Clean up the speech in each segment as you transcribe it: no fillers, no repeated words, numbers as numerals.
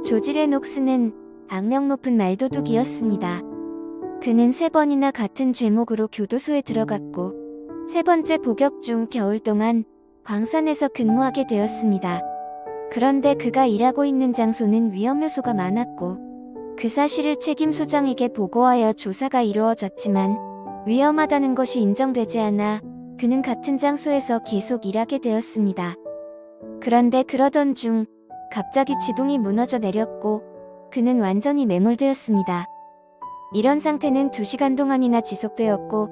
조지 레녹스는 악명 높은 말도둑이었습니다. 그는 3번이나 같은 죄목으로 교도소에 들어갔고 3번째 복역 중 겨울 동안 광산에서 근무하게 되었습니다. 그런데 그가 일하고 있는 장소는 위험 요소가 많았고 그 사실을 책임 소장에게 보고하여 조사가 이루어졌지만 위험하다는 것이 인정되지 않아 그는 같은 장소에서 계속 일하게 되었습니다. 그런데 그러던 중 갑자기 지붕이 무너져 내렸고 그는 완전히 매몰되었습니다. 이런 상태는 2시간 동안이나 지속되었고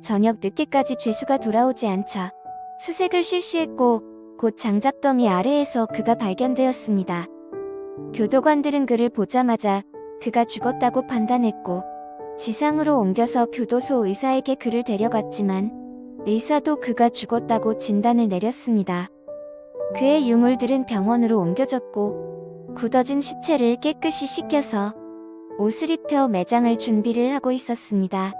저녁 늦게까지 죄수가 돌아오지 않자 수색을 실시했고 곧 장작더미 아래에서 그가 발견되었습니다. 교도관들은 그를 보자마자 그가 죽었다고 판단했고 지상으로 옮겨서 교도소 의사에게 그를 데려갔지만 의사도 그가 죽었다고 진단을 내렸습니다. 그의 유물들은 병원으로 옮겨졌고 굳어진 시체를 깨끗이 씻겨서 옷을 입혀 매장할 준비를 하고 있었습니다.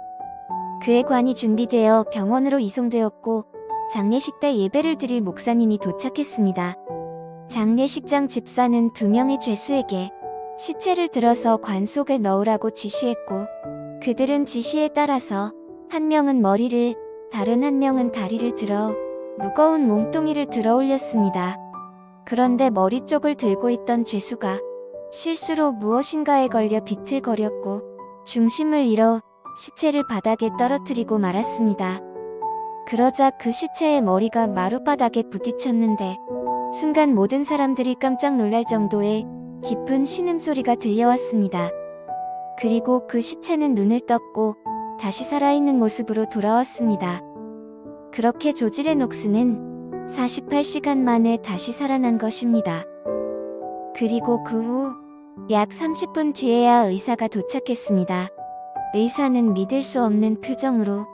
그의 관이 준비되어 병원으로 이송되었고 장례식 때 예배를 드릴 목사님이 도착했습니다. 장례식장 집사는 2명의 죄수에게 시체를 들어서 관 속에 넣으라고 지시했고 그들은 지시에 따라서 한 명은 머리를, 다른 한 명은 다리를 들어 무거운 몸뚱이를 들어 올렸습니다. 그런데 머리 쪽을 들고 있던 죄수가 실수로 무엇인가에 걸려 비틀거렸고 중심을 잃어 시체를 바닥에 떨어뜨리고 말았습니다. 그러자 그 시체의 머리가 마룻바닥에 부딪혔는데 순간 모든 사람들이 깜짝 놀랄 정도의 깊은 신음소리가 들려왔습니다. 그리고 그 시체는 눈을 떴고 다시 살아있는 모습으로 돌아왔습니다. 그렇게 조지 레녹스는 48시간 만에 다시 살아난 것입니다. 그리고 그 후 약 30분 뒤에야 의사가 도착했습니다. 의사는 믿을 수 없는 표정으로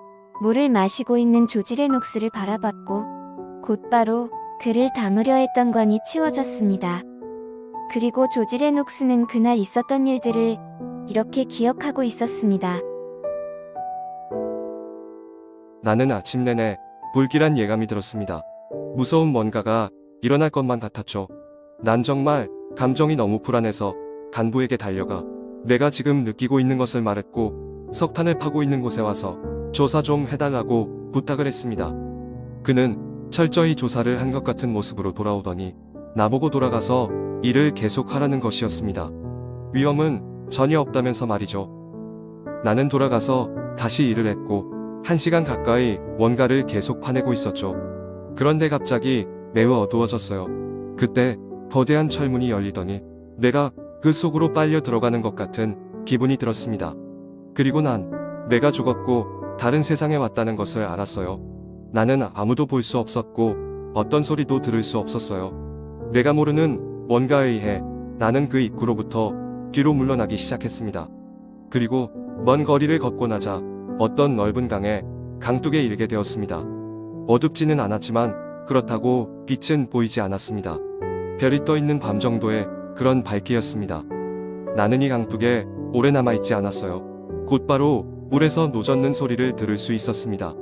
물을 마시고 있는 조지 레녹스를 바라봤고 곧바로 그를 담으려 했던 관이 치워졌습니다. 그리고 조지 레녹스는 그날 있었던 일들을 이렇게 기억하고 있었습니다. 나는 아침 내내 불길한 예감이 들었습니다. 무서운 뭔가가 일어날 것만 같았죠. 난 정말 감정이 너무 불안해서 간부에게 달려가 내가 지금 느끼고 있는 것을 말했고 석탄을 파고 있는 곳에 와서 조사 좀 해달라고 부탁을 했습니다. 그는 철저히 조사를 한 것 같은 모습으로 돌아오더니 나보고 돌아가서 일을 계속하라는 것이었습니다. 위험은 전혀 없다면서 말이죠. 나는 돌아가서 다시 일을 했고 1시간 가까이 뭔가를 계속 파내고 있었죠. 그런데 갑자기 매우 어두워졌어요. 그때 거대한 철문이 열리더니 내가 그 속으로 빨려 들어가는 것 같은 기분이 들었습니다. 그리고 난 내가 죽었고 다른 세상에 왔다는 것을 알았어요. 나는 아무도 볼 수 없었고 어떤 소리도 들을 수 없었어요. 내가 모르는 뭔가에 의해 나는 그 입구로부터 뒤로 물러나기 시작했습니다. 그리고 먼 거리를 걷고 나자 어떤 넓은 강둑에 이르게 되었습니다. 어둡지는 않았지만 그렇다고 빛은 보이지 않았습니다. 별이 떠있는 밤 정도의 그런 밝기였습니다. 나는 이 강둑에 오래 남아있지 않았어요. 곧바로 물에서 노젓는 소리를 들을 수 있었습니다.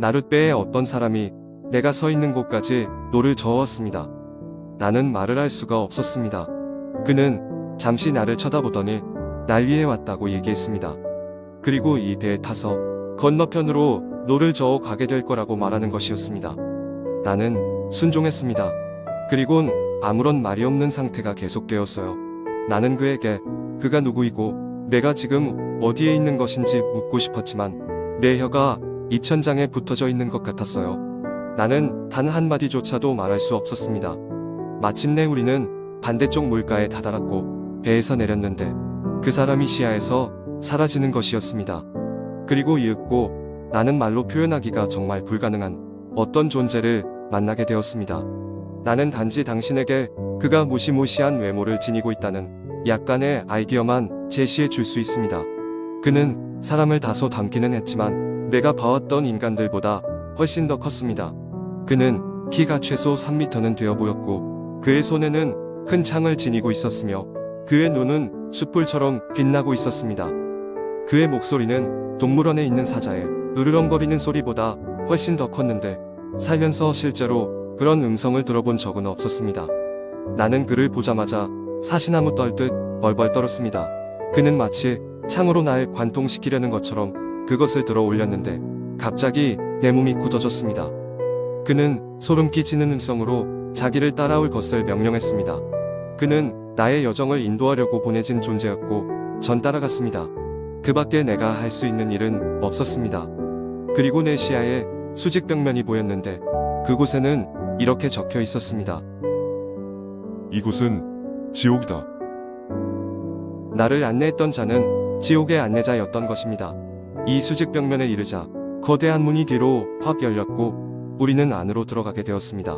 나룻배에 어떤 사람이 내가 서 있는 곳까지 노를 저었습니다. 나는 말을 할 수가 없었습니다. 그는 잠시 나를 쳐다보더니 날 위해 왔다고 얘기했습니다. 그리고 이 배에 타서 건너편으로 노를 저어 가게 될 거라고 말하는 것이었습니다. 나는 순종했습니다. 그리곤 아무런 말이 없는 상태가 계속되었어요. 나는 그에게 그가 누구이고 내가 지금 어디에 있는 것인지 묻고 싶었지만 내 혀가 입천장에 붙어져 있는 것 같았어요. 나는 단 한마디조차도 말할 수 없었습니다. 마침내 우리는 반대쪽 물가에 다다랐고 배에서 내렸는데 그 사람이 시야에서 사라지는 것이었습니다. 그리고 이윽고 나는 말로 표현하기가 정말 불가능한 어떤 존재를 만나게 되었습니다. 나는 단지 당신에게 그가 무시무시한 외모를 지니고 있다는 약간의 아이디어만 제시해 줄 수 있습니다. 그는 사람을 다소 닮기는 했지만 내가 봐왔던 인간들보다 훨씬 더 컸습니다. 그는 키가 최소 3m는 되어 보였고 그의 손에는 큰 창을 지니고 있었으며 그의 눈은 숯불처럼 빛나고 있었습니다. 그의 목소리는 동물원에 있는 사자의 으르렁거리는 소리보다 훨씬 더 컸는데 살면서 실제로 그런 음성을 들어본 적은 없었습니다. 나는 그를 보자마자 사시나무 떨듯 벌벌 떨었습니다. 그는 마치 창으로 날 관통시키려는 것처럼 그것을 들어 올렸는데 갑자기 내 몸이 굳어졌습니다. 그는 소름 끼치는 음성으로 자기를 따라올 것을 명령했습니다. 그는 나의 여정을 인도하려고 보내진 존재였고 전 따라갔습니다. 그 밖에 내가 할 수 있는 일은 없었습니다. 그리고 내 시야에 수직벽면이 보였는데 그곳에는 이렇게 적혀 있었습니다. 이곳은 지옥이다. 나를 안내했던 자는 지옥의 안내자였던 것입니다. 이 수직벽면에 이르자 거대한 문이 뒤로 확 열렸고 우리는 안으로 들어가게 되었습니다.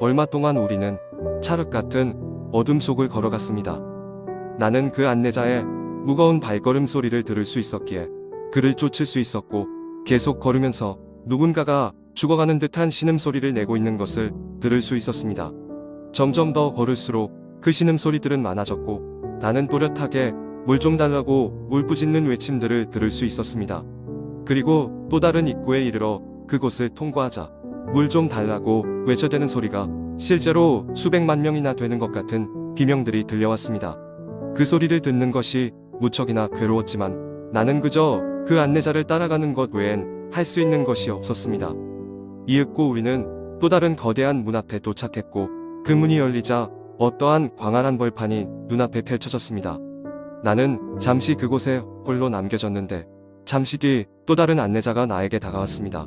얼마 동안 우리는 찰흙 같은 어둠 속을 걸어갔습니다. 나는 그 안내자의 무거운 발걸음 소리를 들을 수 있었기에 그를 쫓을 수 있었고 계속 걸으면서 누군가가 죽어가는 듯한 신음소리를 내고 있는 것을 들을 수 있었습니다. 점점 더 걸을수록 그 신음소리들은 많아졌고 나는 또렷하게 물 좀 달라고 울부짖는 외침들을 들을 수 있었습니다. 그리고 또 다른 입구에 이르러 그곳을 통과하자 물 좀 달라고 외쳐대는 소리가 실제로 수백만 명이나 되는 것 같은 비명들이 들려왔습니다. 그 소리를 듣는 것이 무척이나 괴로웠지만 나는 그저 그 안내자를 따라가는 것 외엔 할 수 있는 것이 없었습니다. 이윽고 우리는 또 다른 거대한 문 앞에 도착했고 그 문이 열리자 어떠한 광활한 벌판이 눈앞에 펼쳐졌습니다. 나는 잠시 그곳에 홀로 남겨졌는데 잠시 뒤 또 다른 안내자가 나에게 다가왔습니다.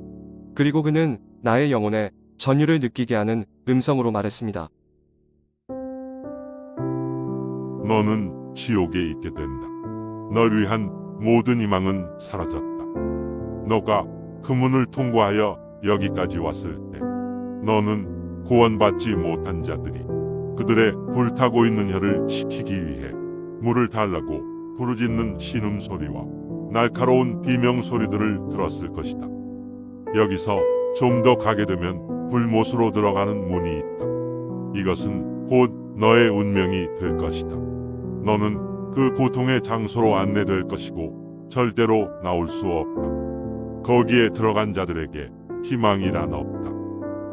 그리고 그는 나의 영혼에 전율을 느끼게 하는 음성으로 말했습니다. 너는 지옥에 있게 된다. 널 위한 모든 희망은 사라졌다. 너가 그 문을 통과하여 여기까지 왔을 때 너는 구원받지 못한 자들이 그들의 불타고 있는 혀를 식히기 위해 물을 달라고 부르짖는 신음소리와 날카로운 비명소리들을 들었을 것이다. 여기서 좀 더 가게 되면 불못으로 들어가는 문이 있다. 이것은 곧 너의 운명이 될 것이다. 너는 그 고통의 장소로 안내될 것이고 절대로 나올 수 없다. 거기에 들어간 자들에게 희망이란 없다.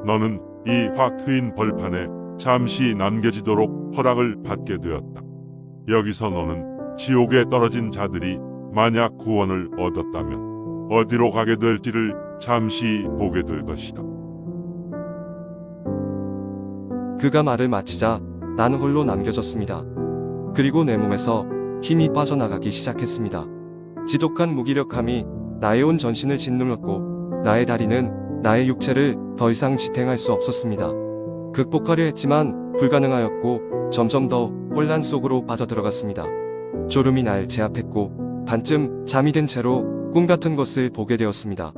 너는 이 확 트인 벌판에 잠시 남겨지도록 허락을 받게 되었다. 여기서 너는 지옥에 떨어진 자들이 만약 구원을 얻었다면 어디로 가게 될지를 잠시 보게 될 것이다. 그가 말을 마치자 나는 홀로 남겨졌습니다. 그리고 내 몸에서 힘이 빠져나가기 시작했습니다. 지독한 무기력함이 나의 온 전신을 짓눌렀고 나의 다리는 나의 육체를 더 이상 지탱할 수 없었습니다. 극복하려 했지만 불가능하였고 점점 더 혼란 속으로 빠져들어갔습니다. 졸음이 날 제압했고 반쯤 잠이 든 채로 꿈 같은 것을 보게 되었습니다.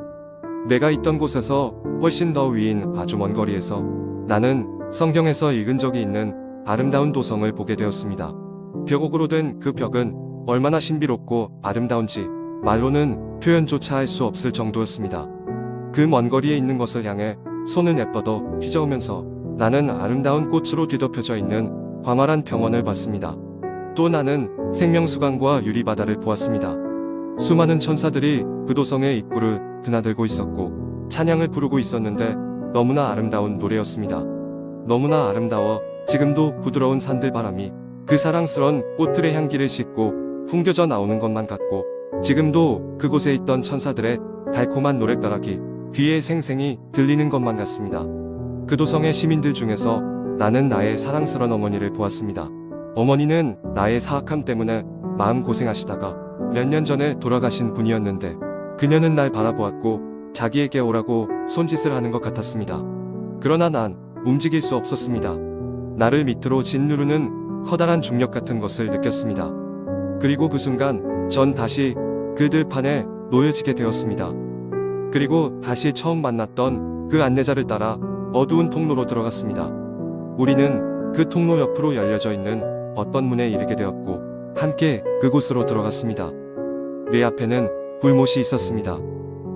내가 있던 곳에서 훨씬 더 위인 아주 먼 거리에서 나는 성경에서 읽은 적이 있는 아름다운 도성을 보게 되었습니다. 벽옥으로 된 그 벽은 얼마나 신비롭고 아름다운지 말로는 표현조차 할 수 없을 정도였습니다. 그 먼 거리에 있는 것을 향해 손을 내뻗어 휘저으면서 나는 아름다운 꽃으로 뒤덮여져 있는 광활한 병원을 봤습니다. 또 나는 생명수강과 유리바다를 보았습니다. 수많은 천사들이 그 도성의 입구를 드나들고 있었고 찬양을 부르고 있었는데 너무나 아름다운 노래였습니다. 너무나 아름다워 지금도 부드러운 산들바람이 그 사랑스런 꽃들의 향기를 싣고 풍겨져 나오는 것만 같고 지금도 그곳에 있던 천사들의 달콤한 노랫가락이 귀에 생생히 들리는 것만 같습니다. 그 도성의 시민들 중에서 나는 나의 사랑스런 어머니를 보았습니다. 어머니는 나의 사악함 때문에 마음고생하시다가 몇 년 전에 돌아가신 분이었는데 그녀는 날 바라보았고 자기에게 오라고 손짓을 하는 것 같았습니다. 그러나 난 움직일 수 없었습니다. 나를 밑으로 짓누르는 커다란 중력 같은 것을 느꼈습니다. 그리고 그 순간 전 다시 그 들판에 놓여지게 되었습니다. 그리고 다시 처음 만났던 그 안내자를 따라 어두운 통로로 들어갔습니다. 우리는 그 통로 옆으로 열려져 있는 어떤 문에 이르게 되었고 함께 그곳으로 들어갔습니다. 내 앞에는 불못이 있었습니다.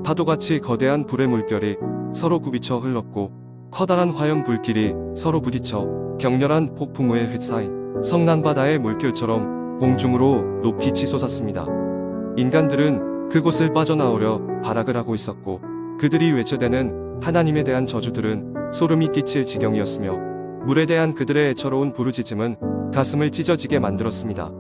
파도같이 거대한 불의 물결이 서로 부비쳐 흘렀고 커다란 화염 불길이 서로 부딪혀 격렬한 폭풍우에 휩싸인 성난바다의 물결처럼 공중으로 높이 치솟았습니다. 인간들은 그곳을 빠져나오려 발악을 하고 있었고 그들이 외쳐대는 하나님에 대한 저주들은 소름이 끼칠 지경이었으며 물에 대한 그들의 애처로운 부르짖음은 가슴을 찢어지게 만들었습니다.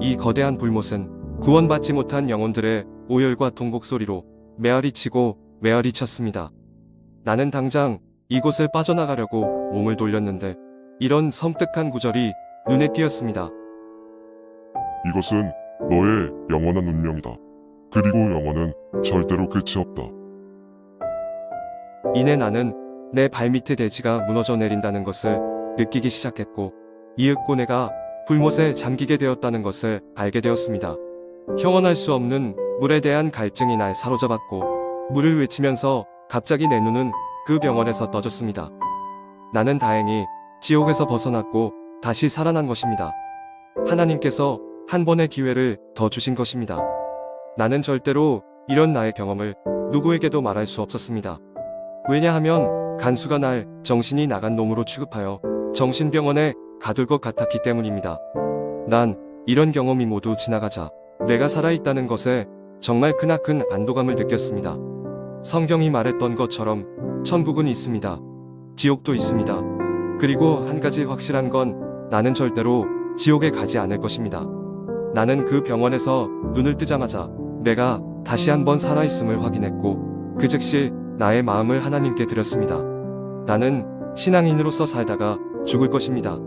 이 거대한 불못은 구원받지 못한 영혼들의 오열과 통곡 소리로 메아리치고 메아리쳤습니다. 나는 당장 이곳을 빠져나가려고 몸을 돌렸는데 이런 섬뜩한 구절이 눈에 띄었습니다. 이것은 너의 영원한 운명이다. 그리고 영원은 절대로 끝이 없다. 이내 나는 내 발밑에 대지가 무너져 내린다는 것을 느끼기 시작했고 이윽고 내가 불못에 잠기게 되었다는 것을 알게 되었습니다. 형언할 수 없는 물에 대한 갈증이 날 사로잡았고 물을 외치면서 갑자기 내 눈은 그 병원에서 떠졌습니다. 나는 다행히 지옥에서 벗어났고 다시 살아난 것입니다. 하나님께서 한 번의 기회를 더 주신 것입니다. 나는 절대로 이런 나의 경험을 누구에게도 말할 수 없었습니다. 왜냐하면 간수가 날 정신이 나간 놈으로 취급하여 정신병원에 가둘 것 같았기 때문입니다. 난 이런 경험이 모두 지나가자 내가 살아있다는 것에 정말 크나큰 안도감을 느꼈습니다. 성경이 말했던 것처럼 천국은 있습니다. 지옥도 있습니다. 그리고 한 가지 확실한 건 나는 절대로 지옥에 가지 않을 것입니다. 나는 그 병원에서 눈을 뜨자마자 내가 다시 한번 살아있음을 확인했고 그 즉시 나의 마음을 하나님께 드렸습니다. 나는 신앙인으로서 살다가 죽을 것입니다.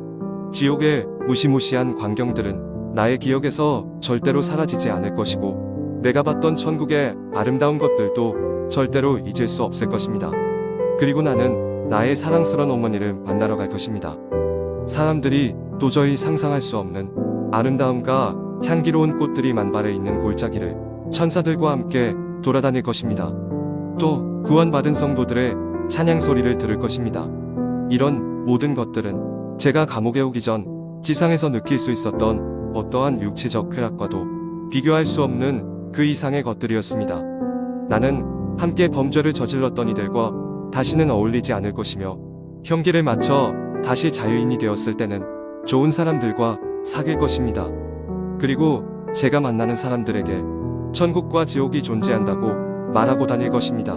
지옥의 무시무시한 광경들은 나의 기억에서 절대로 사라지지 않을 것이고 내가 봤던 천국의 아름다운 것들도 절대로 잊을 수 없을 것입니다. 그리고 나는 나의 사랑스러운 어머니를 만나러 갈 것입니다. 사람들이 도저히 상상할 수 없는 아름다움과 향기로운 꽃들이 만발해 있는 골짜기를 천사들과 함께 돌아다닐 것입니다. 또 구원받은 성도들의 찬양 소리를 들을 것입니다. 이런 모든 것들은 제가 감옥에 오기 전 지상에서 느낄 수 있었던 어떠한 육체적 쾌락과도 비교할 수 없는 그 이상의 것들이었습니다. 나는 함께 범죄를 저질렀던 이들과 다시는 어울리지 않을 것이며 형기를 맞춰 다시 자유인이 되었을 때는 좋은 사람들과 사귈 것입니다. 그리고 제가 만나는 사람들에게 천국과 지옥이 존재한다고 말하고 다닐 것입니다.